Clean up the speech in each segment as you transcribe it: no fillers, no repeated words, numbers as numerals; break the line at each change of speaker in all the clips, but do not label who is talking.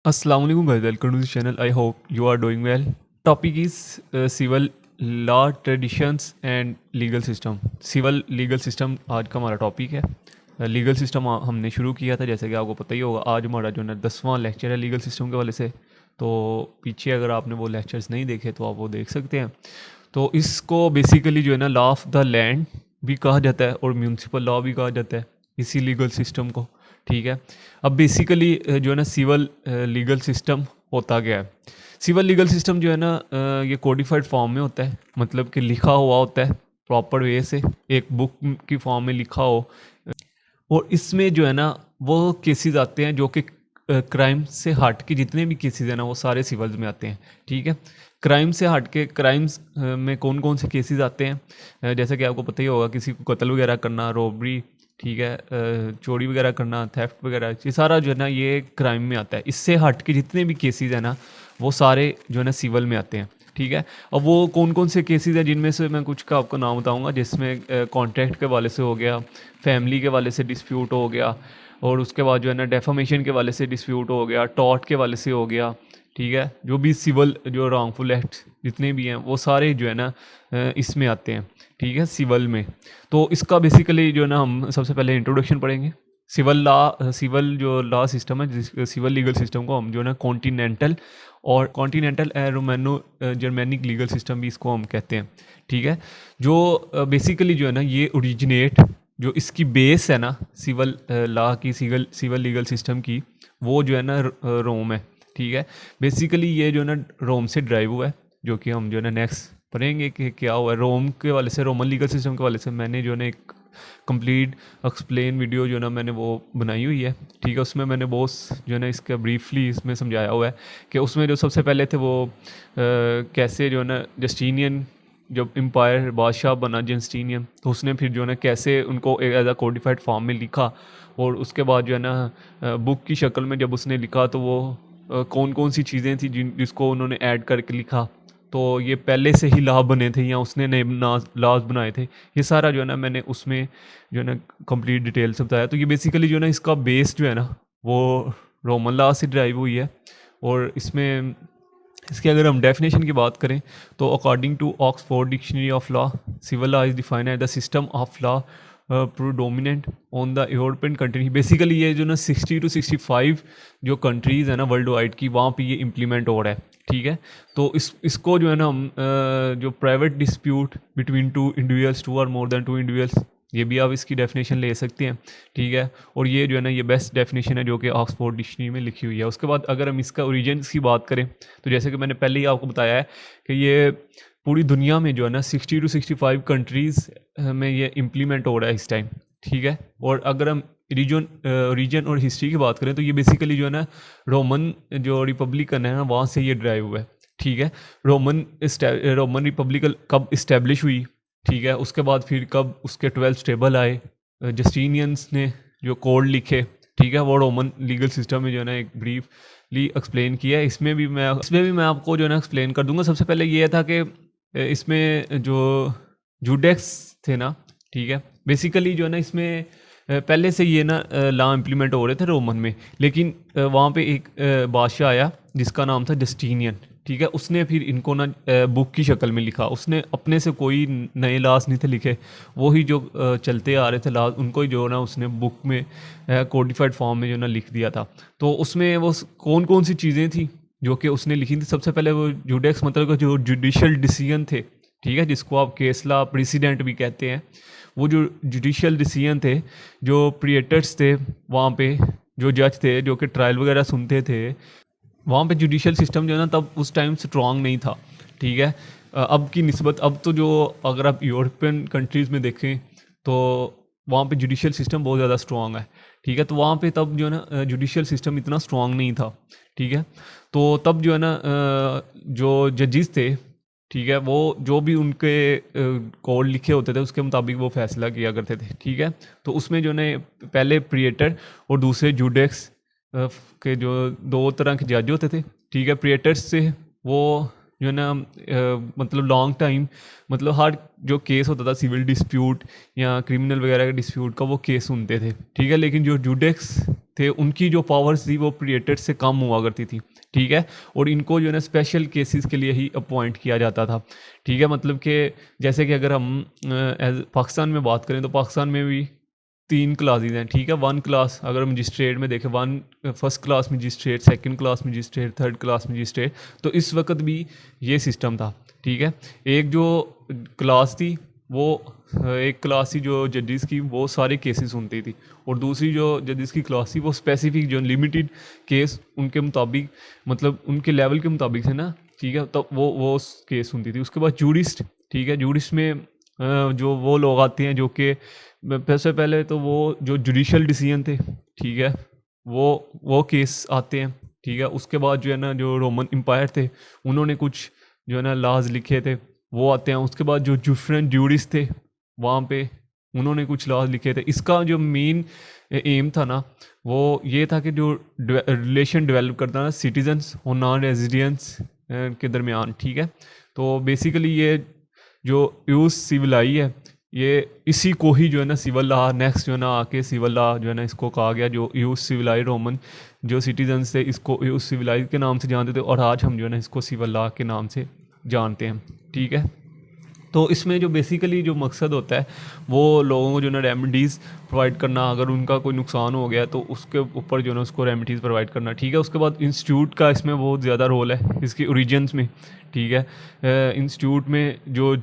Assalamu alaikum guys, welcome to this channel. I hope you are doing well. Topic is civil law traditions and legal system. Civil legal system आज का हमारा topic है। Legal system हमने शुरू किया था, जैसे कि आपको पता ही होगा। आज हमारा जो है 10वां लेक्चर है लीगल सिस्टम के वाले से। तो पीछे अगर आपने वो लेक्चर्स नहीं देखे तो आप वो देख सकते हैं। तो इसको बेसिकली जो है ना लॉ ऑफ द लैंड भी कहा जाता है और म्यूनसिपल लॉ भी कहा जाता है इसी लीगल सिस्टम को। ठीक है, अब बेसिकली जो है ना सिविल लीगल सिस्टम होता गया है। सिविल लीगल सिस्टम जो है ना ये कोडिफाइड फॉर्म में होता है, मतलब कि लिखा हुआ होता है प्रॉपर वे से, एक बुक की फॉर्म में लिखा हो। और इसमें जो है ना वो केसेस आते हैं जो कि क्राइम से हट के जितने भी केसेस हैं ना वो सारे सिविल्स में आते हैं। ठीक है, क्राइम से हट के क्राइम्स में कौन कौन से केसेस आते हैं, जैसे कि आपको पता ही होगा, किसी को कत्ल वगैरह करना, रॉबरी, ठीक है, चोरी वगैरह करना, थेफ्ट वगैरह, ये सारा जो है ना ये क्राइम में आता है। इससे हट के जितने भी केसेस हैं ना वो सारे जो है ना सिविल में आते हैं। ठीक है, अब वो कौन कौन से केसेस हैं जिनमें से मैं कुछ का आपको नाम बताऊंगा, जिसमें कॉन्ट्रैक्ट के वाले से हो गया, फैमिली के वाले से डिस्प्यूट हो गया, और उसके बाद जो है ना डेफामेशन के वाले से डिस्प्यूट हो गया, टॉर्ट के वाले से हो गया। ठीक है, जो भी सिविल जो रॉन्गफुल एक्ट जितने भी हैं वो सारे जो है ना इसमें आते हैं। ठीक है, सिविल में। तो इसका बेसिकली जो है ना हम सबसे पहले इंट्रोडक्शन पढ़ेंगे। सिविल जो लॉ सिस्टम है, जिस सिविल लीगल सिस्टम को हम जो है ना continental Romano Germanic legal system भी इसको हम कहते हैं। ठीक है, जो बेसिकली जो है ना ये ओरिजिनेट, जो इसकी बेस है ना सिविल लॉ की, सिविल लीगल सिस्टम की, वो जो है ना रोम है। ठीक है, बेसिकली ये जो है ना रोम से ड्राइव हुआ है, जो कि हम जो है ना नेक्स्ट पढ़ेंगे कि क्या हुआ है रोम के वाले से, रोमन लीगल सिस्टम के वाले से। मैंने जो है ना एक कंप्लीट एक्सप्लेन वीडियो जो है ना मैंने वो बनाई हुई है। ठीक है, उसमें मैंने बहुत जो है ना इसका ब्रीफली इसमें समझाया हुआ है कि उसमें जो सबसे पहले थे वो कैसे जो है ना जस्टिनियन, जब एम्पायर बादशाह बना जस्टिनियन, तो उसने फिर जो है ना कैसे उनको एज अ कोडिफाइड फॉर्म में लिखा, और उसके बाद जो है ना बुक की शक्ल में जब उसने लिखा तो वो कौन कौन सी चीज़ें थी जिसको उन्होंने ऐड करके लिखा। तो ये पहले से ही लॉ बने थे या उसने नए लॉज बनाए थे, ये सारा जो है ना मैंने उसमें जो है ना कंप्लीट डिटेल से बताया। तो ये बेसिकली जो है ना इसका बेस जो है ना वो रोमन लॉ से ड्राइव हुई है। और इसमें इसकी अगर हम डेफिनेशन की बात करें तो according to Oxford dictionary of law, civil law is defined as the system of law predominant on the European country. Basically ये जो ना 60 to 65 जो कंट्रीज़ है ना वर्ल्ड वाइड की, वहाँ पे ये इम्प्लीमेंट हो रहा है। ठीक है, तो इसको जो है ना हम जो private dispute between two individuals, two और मोर देन टू इंडिविजुअल्स, ये भी आप इसकी डेफिनेशन ले सकते हैं। ठीक है, और ये जो है ना ये बेस्ट डेफिनेशन है जो कि ऑक्सफोर्ड डिक्शनरी में लिखी हुई है। उसके बाद अगर हम इसका ओरिजिन्स की बात करें तो जैसे कि मैंने पहले ही आपको बताया है कि ये पूरी दुनिया में जो है ना 60 to 65 कंट्रीज़ में ये इम्प्लीमेंट हो रहा है इस टाइम। ठीक है, और अगर हम रीजन और हिस्ट्री की बात करें तो ये बेसिकली जो है ना रोमन जो रिपब्लिकन है ना वहाँ से ये ड्राइव हुआ है। ठीक है, रोमन रिपब्लिक कब इस्टेब्लिश हुई, ठीक है, उसके बाद फिर कब उसके 12 स्टेबल आए, जस्टिनियंस ने जो कोड लिखे, ठीक है, वो रोमन लीगल सिस्टम में जो है ना एक ब्रीफली एक्सप्लेन किया है। इसमें भी मैं आपको जो है ना एक्सप्लेन कर दूंगा। सबसे पहले ये था कि इसमें जो जूडेक्स थे ना, ठीक है, बेसिकली जो है ना इसमें पहले से ये ना लॉ इम्प्लीमेंट हो रहे थे रोमन में, लेकिन वहाँ पे एक बादशाह आया जिसका नाम था जस्टिनियन। ठीक है, उसने फिर इनको ना बुक की शक्ल में लिखा। उसने अपने से कोई नए लॉज नहीं थे लिखे, वही जो चलते आ रहे थे लॉज, उनको ही जो ना उसने बुक में कोडिफाइड फॉर्म में जो ना लिख दिया था। तो उसमें वो कौन कौन सी चीज़ें थी जो कि उसने लिखी थी। सबसे पहले वो जुडेक्स मतलब जो जुडिशल डिसीजन थे, ठीक है, जिसको आप केस लॉ प्रेसिडेंट भी कहते हैं, वो जो जुडिशियल डिसीजन थे, जो प्रिएटर्स थे वहाँ पे, जो जज थे जो कि ट्रायल वगैरह सुनते थे, वहाँ पे जुडिशियल सिस्टम जो है ना तब उस टाइम स्ट्रॉन्ग नहीं था। ठीक है, अब की निस्बत अब तो जो अगर आप यूरोपियन कंट्रीज़ में देखें तो वहाँ पे जुडिशियल सिस्टम बहुत ज़्यादा स्ट्रॉन्ग है। ठीक है, तो वहाँ पे तब जो है ना जुडिशियल सिस्टम इतना स्ट्रॉन्ग नहीं था। ठीक है, तो तब जो है ना जो जजेस थे, ठीक है, वो जो भी उनके कोड लिखे होते थे उसके मुताबिक वो फैसला किया करते थे। ठीक है, तो उसमें जो है पहले प्रिएटर और दूसरे जुडेक्स के जो दो तरह के जज होते थे। ठीक है, प्रिएटर्स से वो जो है ना मतलब लॉन्ग टाइम, मतलब हर जो केस होता था सिविल डिस्प्यूट या क्रिमिनल वगैरह के डिस्प्यूट का, वो केस सुनते थे। ठीक है, लेकिन जो जुडेक्स थे उनकी जो पावर्स थी वो प्रीडेटर से कम हुआ करती थी, ठीक है। और इनको जो है ना स्पेशल केसेस के लिए ही अपॉइंट किया जाता था, ठीक है। मतलब कि जैसे कि अगर हम पाकिस्तान में बात करें तो पाकिस्तान में भी 3 क्लासेस हैं, ठीक है। 1 क्लास अगर मजिस्ट्रेट में देखें, 1st class magistrate, 2nd class magistrate, 3rd class magistrate. तो इस वक्त भी ये सिस्टम था, ठीक है। एक जो क्लास थी वो एक क्लास थी जो जजेस की, वो सारे केसेस सुनती थी, और दूसरी जो जजेस की क्लास थी वो स्पेसिफिक जो लिमिटेड केस उनके मुताबिक, मतलब उनके लेवल के मुताबिक है ना, ठीक है। तो वो केस सुनती थी। उसके बाद जूरिस्ट, ठीक है। जूरिस्ट में जो वो लोग आते हैं जो कि सबसे पहले तो वो जो जुडिशल डिसीजन थे, ठीक है, वो केस आते हैं, ठीक है। उसके बाद जो है ना जो रोमन एम्पायर थे उन्होंने कुछ जो है ना लॉज लिखे थे, वो आते हैं। उसके बाद जो डिफरेंट जूरिस थे वहाँ पे उन्होंने कुछ लॉज लिखे थे। इसका जो मेन एम था ना वो ये था कि जो रिलेशन डेवलप करता ना सिटीजन्स और नॉन रेजिडेंट्स के दरमियान, ठीक है। तो बेसिकली ये जो यूज सिविलाई है, ये इसी को ही जो है ना सिविल लॉ, नेक्स्ट जो है ना आके सिविल लॉ जो है ना इसको कहा गया। जो यूज सिविलाई रोमन जो सिटीजन्स थे इसको यूज सिविलाई के नाम से जानते थे, और आज हम जो है ना इसको सिविल लॉ के नाम से जानते हैं, ठीक है। तो इसमें जो बेसिकली जो मकसद होता है वो लोगों को जो ना रेमेडीज़ प्रोवाइड करना, अगर उनका कोई नुकसान हो गया तो उसके ऊपर जो है ना उसको रेमेडीज़ प्रोवाइड करना, ठीक है। उसके बाद इंस्टीट्यूट का इसमें बहुत ज़्यादा रोल है इसकी ओरिजिन्स में, ठीक है। इंस्टीट्यूट में जो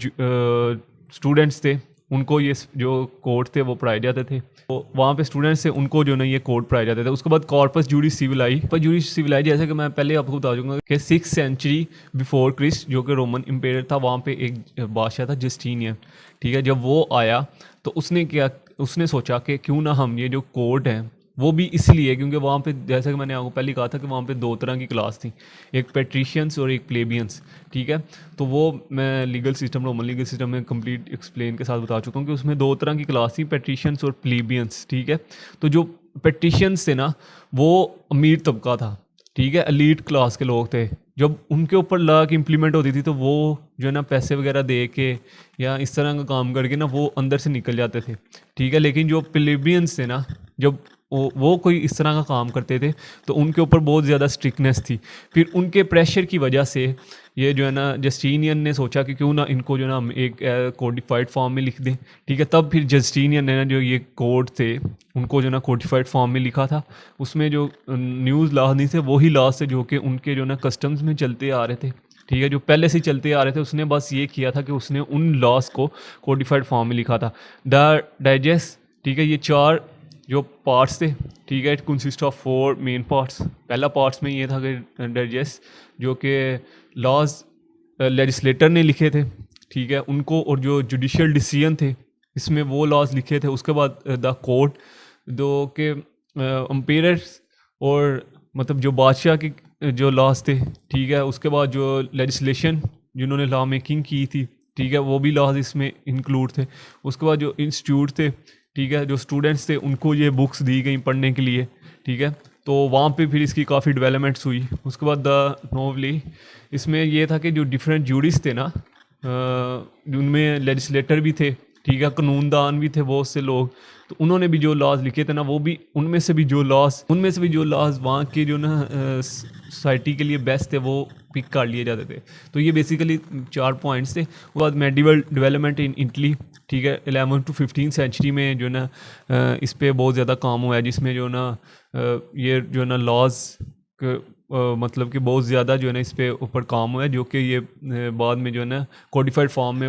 स्टूडेंट्स थे उनको ये जो कोड थे वो पढ़ाए जाते थे, तो वहाँ पे स्टूडेंट्स थे उनको जो ना ये कोड पढ़ाए जाते थे। उसके बाद कॉर्पस जूडिस सिविलाई, पर जूडिस सिविलाई जैसे कि मैं पहले आपको बता दूंगा कि 6th सेंचुरी बिफोर क्रिस्ट जो कि रोमन इम्पेरियर था, वहाँ पे एक बादशाह था जस्टिनियन, ठीक है। जब वो आया तो उसने सोचा कि क्यों ना हम ये जो कोड है वो भी इसलिए क्योंकि वहाँ पे जैसा कि मैंने आपको पहले कहा था कि वहाँ पे 2 तरह की क्लास थी, एक पेट्रिशियंस और एक प्लेबियंस, ठीक है। तो वो मैं legal system, Roman legal system में कंप्लीट एक्सप्लेन के साथ बता चुका हूँ कि उसमें 2 तरह की क्लास थी, पेट्रिशियंस और प्लेबियंस, ठीक है। तो जो पेट्रिशियंस थे ना वो अमीर तबका था, ठीक है, एलीट क्लास के लोग थे। जब उनके ऊपर लॉ की इम्प्लीमेंट होती थी तो वो जो है ना पैसे वगैरह दे के या इस तरह का काम करके ना वो अंदर से निकल जाते थे, ठीक है। लेकिन जो प्लेबियंस थे ना, जब वो कोई इस तरह का काम करते थे तो उनके ऊपर बहुत ज़्यादा स्ट्रिक्टनेस थी। फिर उनके प्रेशर की वजह से ये जो है ना जस्टिनियन ने सोचा कि क्यों ना इनको जो ना हम एक कोडिफाइड फॉर्म में लिख दें, ठीक है। तब फिर जस्टिनियन ने ना जो ये कोड थे उनको जो ना कोडिफाइड फॉर्म में लिखा था। उसमें जो न्यूज़ लॉ नहीं थे वही लॉ थे जो कि उनके जो ना कस्टम्स में चलते आ रहे थे, ठीक है, जो पहले से चलते आ रहे थे। उसने बस ये किया था कि उसने उन लॉस को कोडिफाइड फॉर्म में लिखा था। द डाइजेस्ट, ठीक है, ये 4 जो पार्ट्स थे, ठीक है, it consist of 4 main parts. पहला पार्ट्स में ये था कि डाइजेस्ट जो कि लॉज लेजिस्लेटर ने लिखे थे, ठीक है, उनको, और जो जुडिशियल डिसीजन थे इसमें वो लॉज लिखे थे। उसके बाद द कोर्ट दो के अम्पेयर्स और मतलब जो बादशाह के जो लॉज थे, ठीक है। उसके बाद जो लेजिस्लेशन जिन्होंने लॉ मेकिंग की थी, ठीक है, वो भी लॉज इसमें इंक्लूड थे। उसके बाद जो इंस्टीट्यूट थे, ठीक है, जो स्टूडेंट्स थे उनको ये बुक्स दी गई पढ़ने के लिए, ठीक है। तो वहाँ पे फिर इसकी काफ़ी डेवलपमेंट्स हुई। उसके बाद द नोवली, इसमें ये था कि जो डिफरेंट जूडिस थे ना उनमें लेजिस्लेटर भी थे, ठीक है, कानूनदान भी थे बहुत से लोग। तो उन्होंने भी जो लॉज लिखे थे ना वो भी उनमें से भी जो लॉज वहाँ के जो ना सोसाइटी के लिए बेस्ट थे वो पिक कर लिए जाते थे। तो ये बेसिकली 4 पॉइंट्स थे। उसके बाद मेडिवल डेवलपमेंट इन इटली, ठीक है, 11 to 15 सेंचुरी में जो ना इस पर बहुत ज़्यादा काम हुआ है, जिसमें जो ना ये जो ना लॉज मतलब कि बहुत ज़्यादा जो है ना इस पे ऊपर काम हुआ है, जो कि ये बाद में जो है ना कोडिफाइड फॉर्म में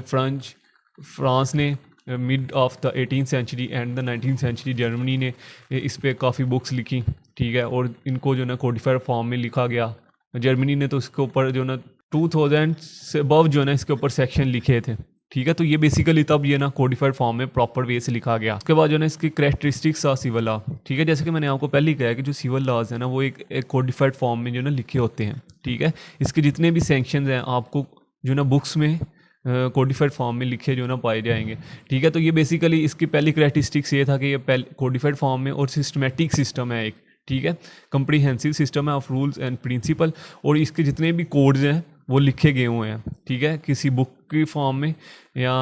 फ्रांस ने mid of the 18th century and the 19th century Germany ने इस पे काफ़ी बुक्स लिखी, ठीक है, और इनको जो ना कोडिफाइड फॉर्म में लिखा गया। जर्मनी ने तो इसके ऊपर जो ना 2000 से अबव जो है ना इसके ऊपर सेक्शन लिखे थे, ठीक है। तो ये बेसिकली तब ये ना कोडिफाइड फॉर्म में प्रॉपर वे से लिखा गया। उसके बाद जो ना इसकी कैरेक्टरिस्टिक्स ऑफ सिविल लॉ, ठीक है, जैसे कि मैंने आपको पहले ही कहा कि जो सिविल लॉज है ना वो एक कोडिफाइड फॉर्म में जो ना लिखे होते हैं, ठीक है। इसके जितने भी सेक्शंस हैं आपको जो ना बुक्स में कोडिफाइड फॉर्म में लिखे जो ना पाए जाएंगे, ठीक है। तो ये बेसिकली इसकी पहली कैरेक्टरिस्टिक्स ये था कि ये कोडिफाइड फॉर्म में और सिस्टमेटिक सिस्टम है एक, ठीक है, कंप्रीहेंसिव सिस्टम है ऑफ रूल्स एंड प्रिंसिपल, और इसके जितने भी कोड्स हैं वो लिखे गए हुए हैं, ठीक है, किसी बुक की फॉर्म में या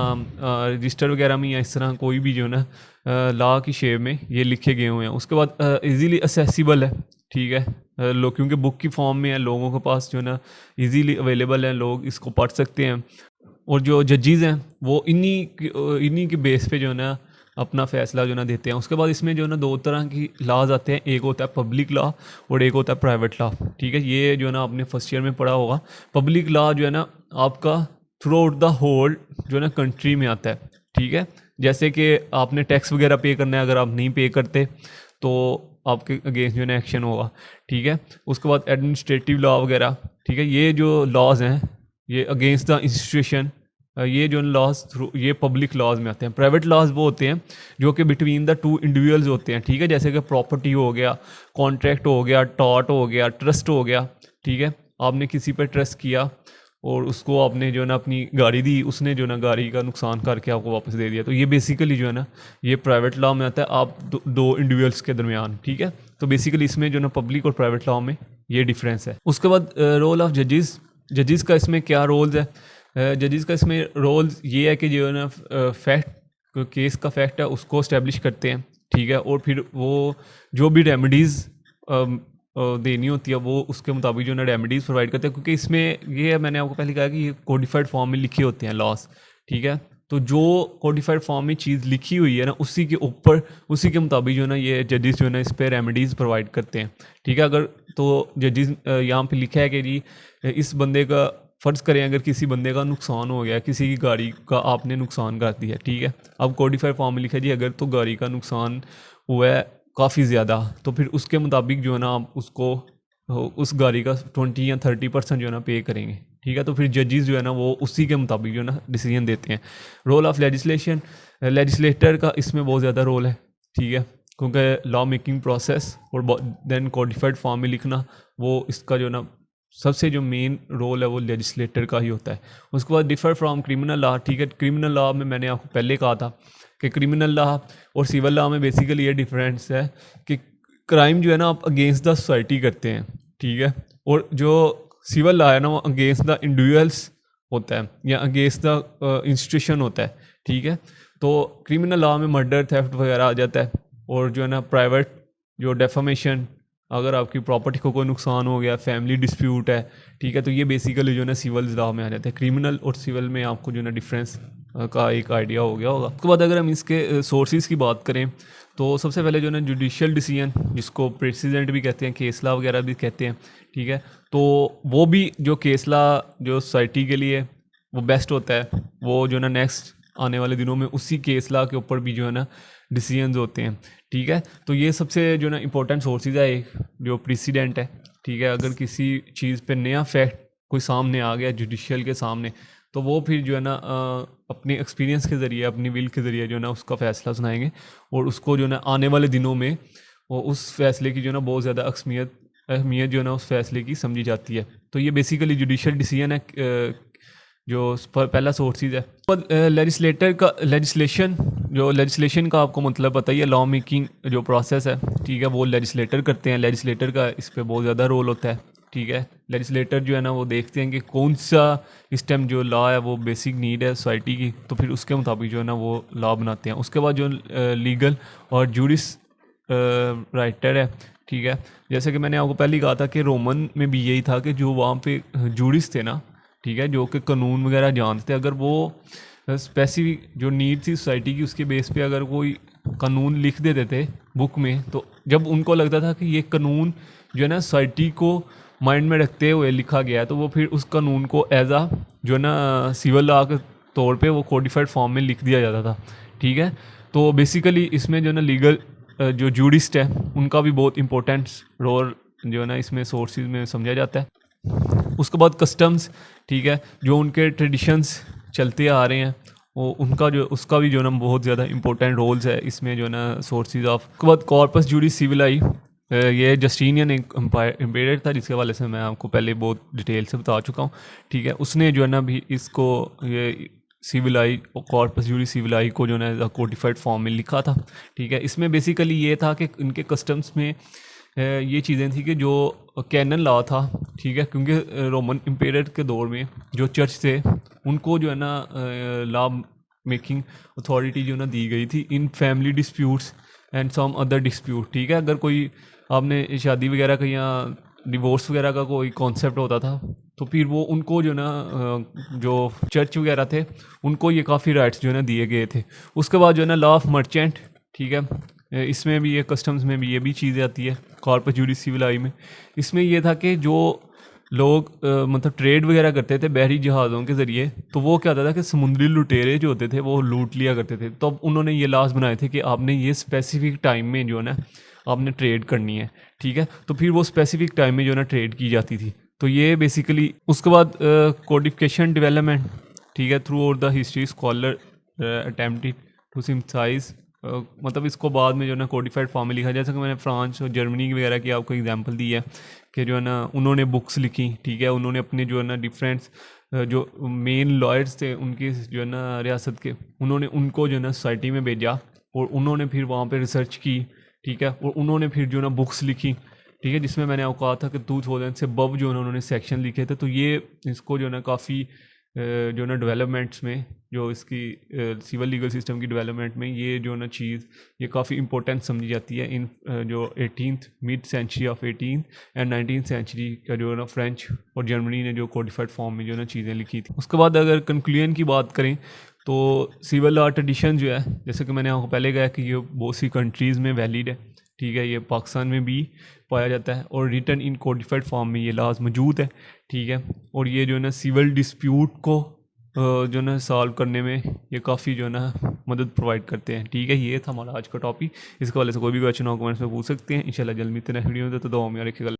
रजिस्टर वगैरह में या इस तरह कोई भी जो है ना लॉ की शेप में ये लिखे गए हुए हैं। उसके बाद इजीली असेसिबल है, ठीक है, लोग क्योंकि बुक की फॉर्म में है, लोगों के पास जो है ना इजीली अवेलेबल है, लोग इसको पढ़ सकते हैं। और जो जजेस हैं वो इन्हीं के बेस पे जो है ना अपना फ़ैसला जो है ना देते हैं। उसके बाद इसमें जो है ना दो तरह की लॉज आते हैं, एक होता है पब्लिक लॉ और एक होता है प्राइवेट लॉ, ठीक है। ये जो है ना आपने फर्स्ट ईयर में पढ़ा होगा। पब्लिक लॉ जो है ना आपका थ्रू आउट द होल जो है ना कंट्री में आता है, ठीक है। जैसे कि आपने टैक्स वगैरह पे करना है, अगर आप नहीं पे करते तो आपके अगेंस्ट जो है ना एक्शन होगा, ठीक है। उसके बाद एडमिनिस्ट्रेटिव लॉ वगैरह, ठीक है। ये जो लॉज हैं ये अगेंस्ट द इंस्टीट्यूशन, ये जो लॉज थ्रू ये पब्लिक लॉज में आते हैं। प्राइवेट लॉज वो होते हैं जो कि बिटवीन द टू इंडिविजुअल्स होते हैं, ठीक है। जैसे कि प्रॉपर्टी हो गया, कॉन्ट्रैक्ट हो गया, टॉट हो गया, ट्रस्ट हो गया, ठीक है। आपने किसी पर ट्रस्ट किया और उसको आपने जो है ना अपनी गाड़ी दी, उसने जो है ना गाड़ी का नुकसान करके आपको वापस दे दिया, तो ये बेसिकली जो है ना ये प्राइवेट लॉ में आता है, आप दो इंडिविजुअल्स के दरमियान, ठीक है। तो बेसिकली इसमें जो है ना पब्लिक और प्राइवेट लॉ में ये डिफरेंस है। उसके बाद रोल ऑफ जजेस का इसमें क्या रोल्स है। जजेस का इसमें रोल्स ये है कि जो है ना फैक्ट केस का फैक्ट है उसको इस्टेब्लिश करते हैं, ठीक है। और फिर वो जो भी रेमेडीज़ देनी होती है वो उसके मुताबिक जो है ना रेमेडीज़ प्रोवाइड करते हैं, क्योंकि इसमें ये है, मैंने आपको पहले कहा कि ये कोडिफाइड फॉर्म में लिखे होते हैं लॉस, ठीक है। तो जो कोडिफाइड फॉर्म में चीज़ लिखी हुई है ना उसी के ऊपर उसी के मुताबिक जो है ना ये जजेस जो है ना इस पर रेमेडीज़ प्रोवाइड करते हैं, ठीक है। अगर तो जजेस यहाँ पे लिखा है कि जी इस बंदे का फ़र्ज़ करें अगर किसी बंदे का नुकसान हो गया, किसी की गाड़ी का आपने नुकसान कर दिया, ठीक है। अब कोडिफाइड फॉर्म में लिखा है जी अगर तो गाड़ी का नुकसान हुआ है काफ़ी ज़्यादा, तो फिर उसके मुताबिक जो है ना आप उसको उस गाड़ी का 20 या 30% जो है ना पे करेंगे, ठीक है। तो फिर जजेस जो है ना वो उसी के मुताबिक जो है ना डिसीजन देते हैं। रोल ऑफ लेजिस्लेटर का इसमें बहुत ज़्यादा रोल है, ठीक है, क्योंकि लॉ मेकिंग प्रोसेस और देन कोडिफाइड फॉर्म में लिखना वो इसका जो है ना सबसे जो मेन रोल है वो लेजिस्लेटर का ही होता है। उसके बाद डिफ़र फ्रॉम क्रिमिनल लॉ, ठीक है। क्रिमिनल लॉ में मैंने आपको पहले कहा था कि क्रिमिनल लॉ और सिविल लॉ में बेसिकली ये डिफरेंस है कि क्राइम जो है ना आप अगेंस्ट द सोसाइटी करते हैं, ठीक है। और जो सिविल लॉ है ना वो अगेंस्ट द इंडिविजुअल्स होता है या अगेंस्ट द इंस्टीट्यूशन होता है, ठीक है। तो क्रिमिनल लॉ में मर्डर, थेफ्ट वगैरह आ जाता है। और जो है ना प्राइवेट जो डेफामेशन, अगर आपकी प्रॉपर्टी को कोई नुकसान हो गया, फैमिली डिस्प्यूट है, ठीक है, तो ये बेसिकली जो है ना सिविल लॉ में आ जाता है। क्रिमिनल और सिविल में आपको जो है ना डिफरेंस का एक आइडिया हो गया होगा। उसके बाद अगर हम इसके सोर्सेज की बात करें तो सबसे पहले जो है ना जुडिशियल डिसीजन, जिसको प्रेसिडेंट भी कहते हैं, केस लॉ वगैरह भी कहते हैं, ठीक है। तो वो भी जो केस लॉ जो सोसाइटी के लिए वो बेस्ट होता है, वो जो है ना नेक्स्ट आने वाले दिनों में उसी केस लॉ के ऊपर भी जो है ना डिसीजंस होते हैं, ठीक है। तो ये सबसे जो है ना इंपॉर्टेंट सोर्सेज है, एक जो प्रेसिडेंट है, ठीक है। अगर किसी चीज़ पे नया फैक्ट कोई सामने आ गया जुडिशियल के सामने, तो वो फिर जो है ना अपने एक्सपीरियंस के ज़रिए, अपनी विल के ज़रिए जो है ना उसका फ़ैसला सुनाएंगे और उसको जो है ना आने वाले दिनों में वो उस फैसले की जो है ना बहुत ज़्यादा अहमियत जो है ना उस फैसले की समझी जाती है। तो ये बेसिकली जुडिशियल डिसीजन है जो पहला सोर्सेज है। पर लेजिस्लेशन का आपको मतलब पता ही है, लॉ मेकिंग जो प्रोसेस है, ठीक है, वो लेजिस्लेटर करते हैं। लेजिस्लेटर का इस पर बहुत ज़्यादा रोल होता है, ठीक है। लेजिस्लेटर जो है ना वो देखते हैं कि कौन सा इस टाइम जो लॉ है वो बेसिक नीड है सोसाइटी की, तो फिर उसके मुताबिक जो है ना वो लॉ बनाते हैं। उसके बाद जो लीगल और जूरिस राइटर है, ठीक है। जैसे कि मैंने आपको पहले ही कहा था कि रोमन में भी यही था कि जो वहाँ पे जूरिस थे ना, ठीक है, जो कि कानून वगैरह जानते थे, अगर वो स्पेसिफिक जो नीड थी सोसाइटी की उसके बेस पे अगर कोई कानून लिख देते थे बुक में, तो जब उनको लगता था कि ये कानून जो है ना सोसाइटी को माइंड में रखते हुए लिखा गया है, तो वो फिर उस कानून को एज आ जो है ना सिविल लॉ के तौर पे वो कोडिफाइड फॉर्म में लिख दिया जाता था, ठीक है। तो बेसिकली इसमें जो है ना लीगल जो जूरिस्ट है उनका भी बहुत इंपॉर्टेंट रोल जो है ना इसमें सोर्सेज में समझा जाता है। उसके बाद कस्टम्स, ठीक है, जो उनके ट्रेडिशंस चलते आ रहे हैं वो उनका जो उसका भी जो है ना बहुत ज़्यादा इंपॉर्टेंट रोल्स है इसमें जो है ना सोर्सेज ऑफ। उसके बाद कॉर्पस जूरिस सिविलाई, ये जस्टिनियन एक एम्पायर था जिसके वाले से मैं आपको पहले बहुत डिटेल से बता चुका हूँ, ठीक है। उसने जो है ना भी इसको ये सिविलाई और कॉर्पस जूरिस सिविलाई को जो है ना कोडिफाइड फॉर्म में लिखा था, ठीक है। इसमें बेसिकली ये था कि इनके कस्टम्स में ये चीज़ें थी कि जो कैनन लॉ था, ठीक है, क्योंकि रोमन एम्पायर के दौर में जो चर्च थे उनको जो है ना लॉ मेकिंग अथॉरिटी जो ना दी गई थी in family disputes and some other dispute. ठीक है, अगर कोई आपने शादी वगैरह का या डिवोर्स वगैरह का कोई कॉन्सेप्ट होता था तो फिर वो उनको जो ना जो चर्च वगैरह थे उनको ये काफ़ी राइट्स जो है ना दिए गए थे। उसके बाद जो है ना लॉ ऑफ मर्चेंट, ठीक है, इसमें भी ये कस्टम्स में भी ये भी चीज़ें आती है, कॉर्पस जुडिस सिविल आई में। इसमें ये था कि जो लोग मतलब ट्रेड वगैरह करते थे बहरी जहाज़ों के ज़रिए, तो वो क्या होता था कि समुद्री लुटेरे जो होते थे वो लूट लिया करते थे। तो अब उन्होंने ये लॉज बनाए थे कि आपने ये स्पेसिफिक टाइम में जो है ना आपने ट्रेड करनी है। ठीक है, तो फिर वो स्पेसिफिक टाइम में जो है ना ट्रेड की जाती थी। तो ये बेसिकली उसके बाद कोडिफिकेशन डेवलपमेंट, ठीक है, throughout the history scholar attempted to synthesise, मतलब इसको बाद में जो है ना कोडिफाइड फॉर्म में लिखा। जैसे कि मैंने फ्रांस और जर्मनी वगैरह की आपको एग्जांपल दी है कि जो है ना उन्होंने बुक्स लिखी, ठीक है, उन्होंने अपने जो है ना डिफरेंट्स जो मेन लॉयर्स थे उनकी जो है ना रियासत के, उन्होंने उनको जो है ना सोसाइटी में भेजा और उन्होंने फिर वहाँ पे रिसर्च की। ठीक है, और उन्होंने फिर जो है ना बुक्स लिखी। ठीक है, जिसमें मैंने आपको कहा था कि 2000 से बब जो है ना उन्होंने सेक्शन लिखे थे। तो ये इसको जो है ना काफ़ी जो है ना डेवलपमेंट्स में, जो इसकी सिविल लीगल सिस्टम की डेवलपमेंट में ये जो है ना चीज़ ये काफ़ी इंपॉर्टेंट समझी जाती है इन जो 18th mid century of 18th and 19th century का जो है ना फ्रेंच और जर्मनी ने जो कोडिफाइड फॉर्म में जो है ना चीज़ें लिखी थी। उसके बाद अगर कंक्लूजन की बात करें तो सिविल लॉ ट्रेडिशन जो है, जैसे कि मैंने आपको पहले कहा कि ये बहुत सी कंट्रीज़ में वैलिड है। ठीक है, ये पाकिस्तान में भी पाया जाता है और रिटन इन कोडिफाइड फॉर्म में ये लॉज मौजूद है। ठीक है, और ये जो है ना सिविल डिस्प्यूट को जो है ना सॉल्व करने में ये काफ़ी जो है ना मदद प्रोवाइड करते हैं। ठीक है, ये था हमारा आज का टॉपिक। इसके वाले से कोई भी क्वेश्चन हो कमेंट्स में पूछ सकते हैं। इंशाल्लाह जल्द मिलते हैं वीडियो में, तो दुआ में रखिएगा।